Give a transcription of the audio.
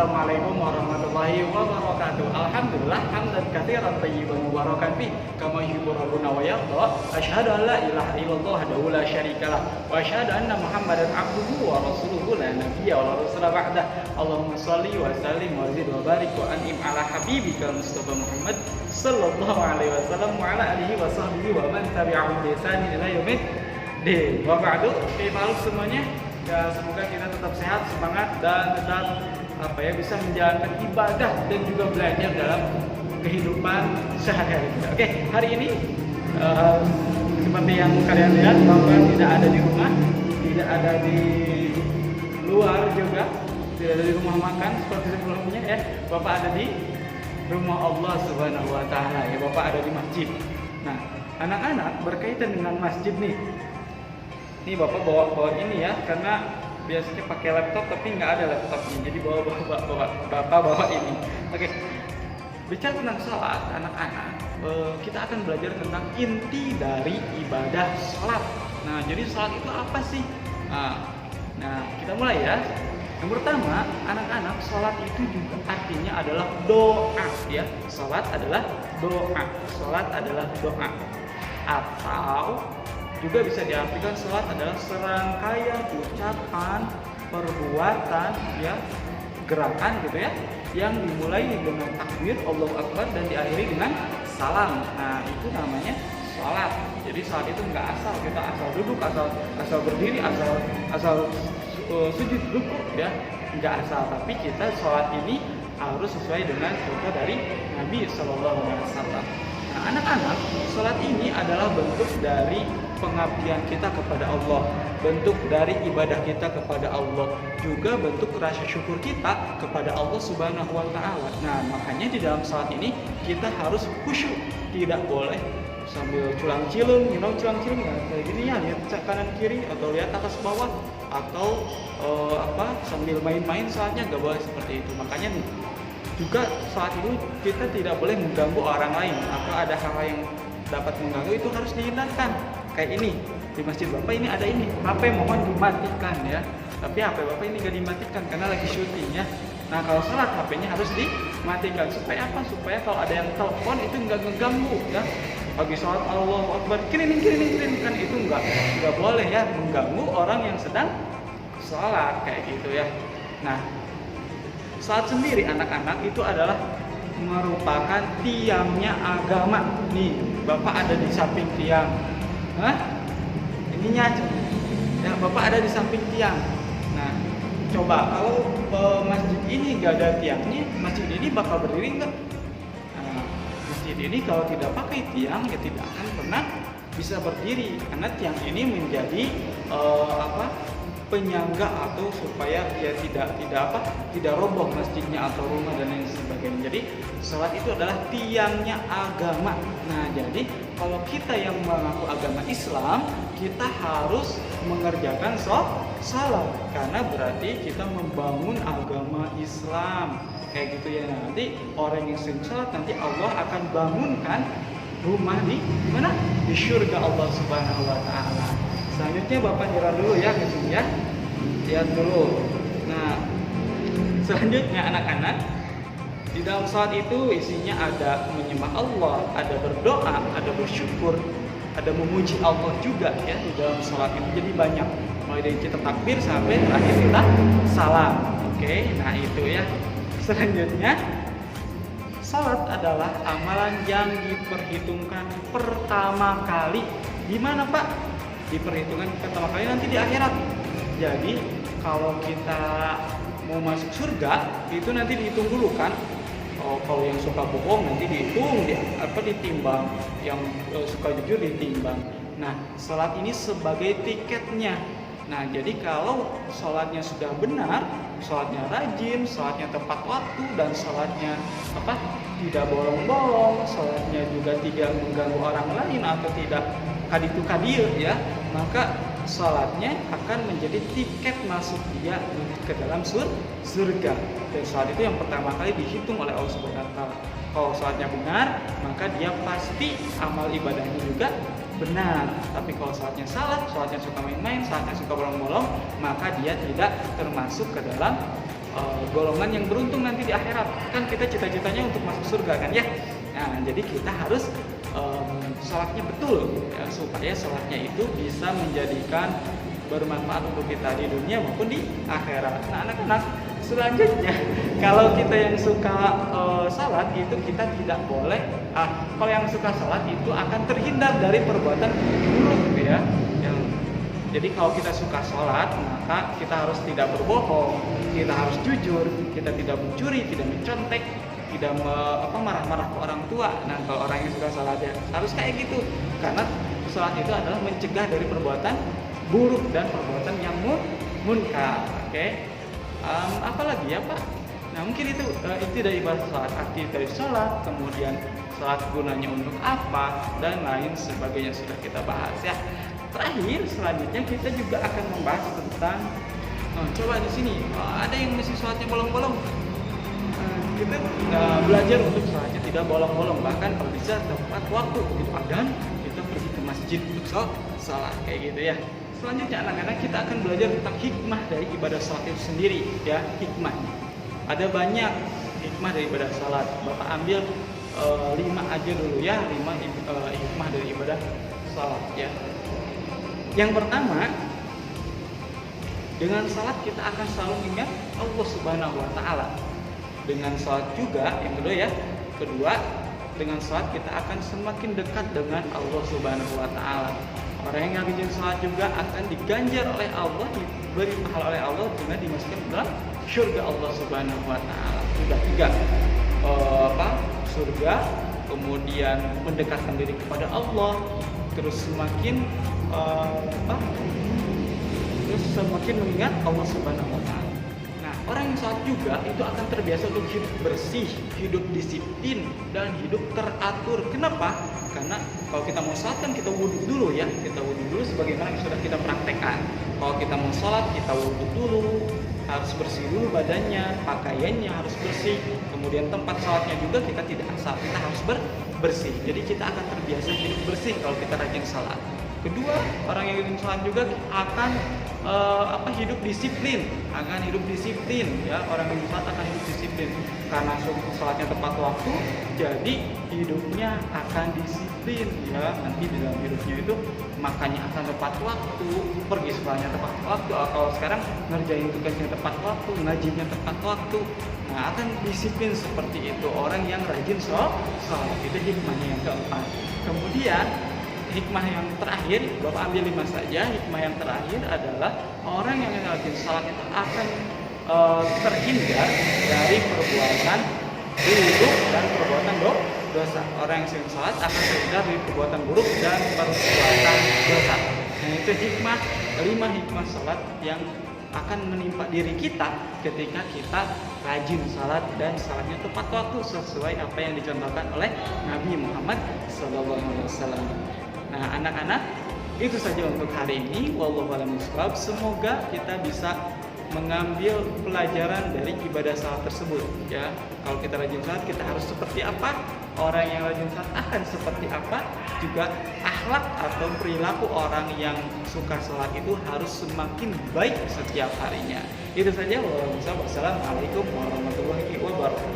Assalamualaikum warahmatullahi wabarakatuh. Alhamdulillah hamdan katsiran thayyiban mubarakan fi kama yuhibbu rabbuna wa yarda. Asyhadu an la ilaha illallah wahdahu la syarikalah wa asyhadu anna Muhammadan abduhu wa rasuluhu la nabiyya wa la rasula ba'da. Allahumma shalli wa sallim wa zid wa barik wa an'im ala habibika Mustafa Muhammad sallallahu alaihi wasallam wa ala alihi wa sahbihi wa man tabi'ahum bi ihsan ila yaumid din. Wa ba'du. Makhluk semuanya, ya semoga kita tetap sehat, semangat dan tetap bisa menjalankan ibadah dan juga belajar dalam kehidupan sehari-hari kita. Oke, hari ini seperti yang kalian lihat, Bapak tidak ada di rumah, tidak ada di luar juga, tidak ada di rumah makan seperti sebelumnya ya. Bapak ada di rumah Allah Subhanahu wa taala ya. Bapak ada di masjid. Nah, anak-anak berkaitan dengan masjid nih. Ini Bapak bawa ini ya, karena biasanya pakai laptop tapi nggak ada laptopnya, jadi Bapak bawa ini. Oke, bicara tentang sholat anak-anak, kita akan belajar tentang inti dari ibadah sholat. Nah, jadi sholat itu apa sih? Nah, kita mulai ya. Yang pertama, anak-anak, sholat itu juga artinya adalah doa ya. Sholat adalah doa. Sholat adalah doa. Atau juga bisa diartikan sholat adalah serangkaian ucapan, perbuatan, ya, gerakan gitu ya, yang dimulai dengan takbir Allahu Akbar dan diakhiri dengan salam. Nah, itu namanya sholat. Jadi sholat itu nggak asal kita asal duduk, asal berdiri, asal sujud rukuk ya, nggak asal. Tapi kita sholat ini harus sesuai dengan contoh dari Nabi Shallallahu Alaihi Wasallam. Nah, anak-anak, sholat ini adalah bentuk dari pengabdian kita kepada Allah, bentuk dari ibadah kita kepada Allah, juga bentuk rasa syukur kita kepada Allah Subhanahu wa taala. Nah, makanya di dalam salat ini kita harus khusyuk, tidak boleh sambil culang-cilung, culang-cilung ya, kayak gini ya, lihat kanan kiri atau lihat atas bawah atau sambil main-main saatnya, nggak boleh seperti itu. Makanya nih, juga saat itu kita tidak boleh mengganggu orang lain atau ada hal yang dapat mengganggu, itu harus dihindarkan. Kayak ini di masjid Bapak ini ada ini, HP mohon dimatikan ya. Tapi HP Bapak ini gak dimatikan karena lagi syuting ya. Nah, kalau sholat HP-nya harus dimatikan. Supaya apa? Supaya kalau ada yang telepon itu nggak ngeganggu ya. Bagi sholat Allahu Akbar kirimin kan itu nggak boleh ya, mengganggu orang yang sedang sholat kayak gitu ya. Nah, sholat sendiri anak-anak itu adalah merupakan tiangnya agama. Nih, Bapak ada di samping tiang. Ininya ya, Bapak ada di samping tiang. Nah, coba kalau masjid ini gak ada tiangnya, masjid ini bakal berdiri nggak? Nah, masjid ini kalau tidak pakai tiang ya tidak akan pernah bisa berdiri, karena tiang ini menjadi penyangga atau supaya dia tidak roboh masjidnya atau rumah dan lain sebagainya. Jadi sholat itu adalah tiangnya agama. Nah, jadi kalau kita yang mengaku agama Islam, kita harus mengerjakan sholat karena berarti kita membangun agama Islam kayak gitu ya. Nanti orang yang sering sholat, nanti Allah akan bangunkan rumah di mana? Di surga Allah Subhanahu wa taala. Selanjutnya Bapak nyerah dulu ya ke sini ya. Lihat dulu. Nah, selanjutnya anak-anak, di dalam sholat itu isinya ada menyembah Allah, ada berdoa, ada bersyukur, ada memuji Allah juga ya di dalam sholat itu. Jadi banyak, mulai dari kita takbir sampai terakhir kita salam. Oke, nah itu ya. Selanjutnya, sholat adalah amalan yang diperhitungkan pertama kali. Gimana Pak? Diperhitungkan pertama kali nanti di akhirat. Jadi kalau kita mau masuk surga itu nanti dihitung dulu kan. Kalau yang suka bohong nanti dihitung, ditimbang. Yang suka jujur ditimbang. Nah, sholat ini sebagai tiketnya. Nah, jadi kalau sholatnya sudah benar, sholatnya rajin, sholatnya tepat waktu, dan sholatnya tidak bolong-bolong, sholatnya juga tidak mengganggu orang lain atau tidak kaditu-kadir ya, maka sholatnya akan menjadi tiket masuk dia ke dalam surga. Dan sholat itu yang pertama kali dihitung oleh Allah Subhanahu wa taala. Kalau sholatnya benar, maka dia pasti amal ibadahnya juga benar. Tapi kalau sholatnya salah, sholatnya suka main-main, sholatnya suka bolong-bolong, maka dia tidak termasuk ke dalam golongan yang beruntung nanti di akhirat. Kan kita cita-citanya untuk masuk surga kan ya. Nah, jadi kita harus sholatnya betul ya, supaya sholatnya itu bisa menjadikan bermanfaat untuk kita di dunia maupun di akhirat. Nah, anak-anak, selanjutnya kalau kita yang suka sholat itu kita tidak boleh kalau yang suka sholat itu akan terhindar dari perbuatan buruk ya. Jadi kalau kita suka sholat, maka kita harus tidak berbohong, kita harus jujur, kita tidak mencuri, tidak mencontek, tidak marah-marah ke orang tua. Nah, kalau orang yang suka sholat ya harus kayak gitu, karena sholat itu adalah mencegah dari perbuatan buruk dan perbuatan yang munkar. Oke. Apalagi ya Pak? Nah, mungkin itu dari ibadah sholat, arti dari sholat, kemudian sholat gunanya untuk apa, dan lain sebagainya sudah kita bahas ya. Terakhir, selanjutnya kita juga akan membahas tentang coba di sini ada yang masih sholatnya bolong-bolong. Kita belajar untuk sholatnya tidak bolong-bolong, bahkan kalau bisa tepat waktu begitu adzan kita pergi ke masjid untuk sholat kayak gitu ya. Selanjutnya anak-anak kita akan belajar tentang hikmah dari ibadah sholat itu sendiri ya. Hikmah ada banyak hikmah dari ibadah sholat. Bapak ambil 5 aja dulu ya, 5 hikmah dari ibadah sholat ya. Yang pertama, dengan sholat kita akan selalu ingat Allah Subhanahu wa Ta'ala. Dengan sholat juga, yang kedua ya, dengan sholat kita akan semakin dekat dengan Allah Subhanahu wa Ta'ala. Orang yang rajin sholat juga akan diganjar oleh Allah, diberi pahala oleh Allah dengan dimasukkan ke dalam surga Allah Subhanahu wa Ta'ala. Sudah 3 surga, kemudian mendekatkan diri kepada Allah, terus semakin mengingat Allah Subhanahu wa Ta'ala. Nah, orang yang sholat juga itu akan terbiasa untuk hidup bersih, hidup disiplin, dan hidup teratur. Kenapa? Karena kalau kita mau sholat kan kita wudhu dulu ya, kita wudhu dulu sebagaimana yang sudah kita praktekkan. Kalau kita mau sholat kita wudhu dulu, harus bersih dulu badannya, pakaiannya harus bersih, kemudian tempat sholatnya juga kita tidak asal, kita harus bersih. Jadi kita akan terbiasa hidup bersih kalau kita rajin sholat. Kedua, orang yang rajin sholat juga akan hidup disiplin, ya. Orang yang sholat akan hidup disiplin karena sholatnya tepat waktu, jadi hidupnya akan disiplin ya. Nanti di dalam hidupnya itu makannya akan tepat waktu, pergi sekolahnya tepat waktu, kalau sekarang ngerjain tugasnya tepat waktu, ngajinya tepat waktu. Nah, akan disiplin seperti itu orang yang rajin sholat. Itu hikmahnya yang keempat. Kemudian hikmah yang terakhir, Bapak ambil 5 saja. Hikmah yang terakhir adalah orang yang rajin sholat itu akan terhindar dari perbuatan buruk dan perbuatan dosa. Orang yang sering sholat akan terhindar dari perbuatan buruk dan perbuatan dosa. Nah, itu hikmah, 5 hikmah sholat yang akan menimpa diri kita ketika kita rajin sholat dan sholatnya tepat waktu sesuai apa yang dicontohkan oleh Nabi Muhammad SAW. Nah, anak-anak, itu saja untuk hari ini. Wallahu a'lam bishawab. Semoga kita bisa mengambil pelajaran dari ibadah salat tersebut ya. Kalau kita rajin salat, kita harus seperti apa? Orang yang rajin salat akan seperti apa? Juga akhlak atau perilaku orang yang suka salat itu harus semakin baik setiap harinya. Itu saja. Wassalamualaikum warahmatullahi wabarakatuh.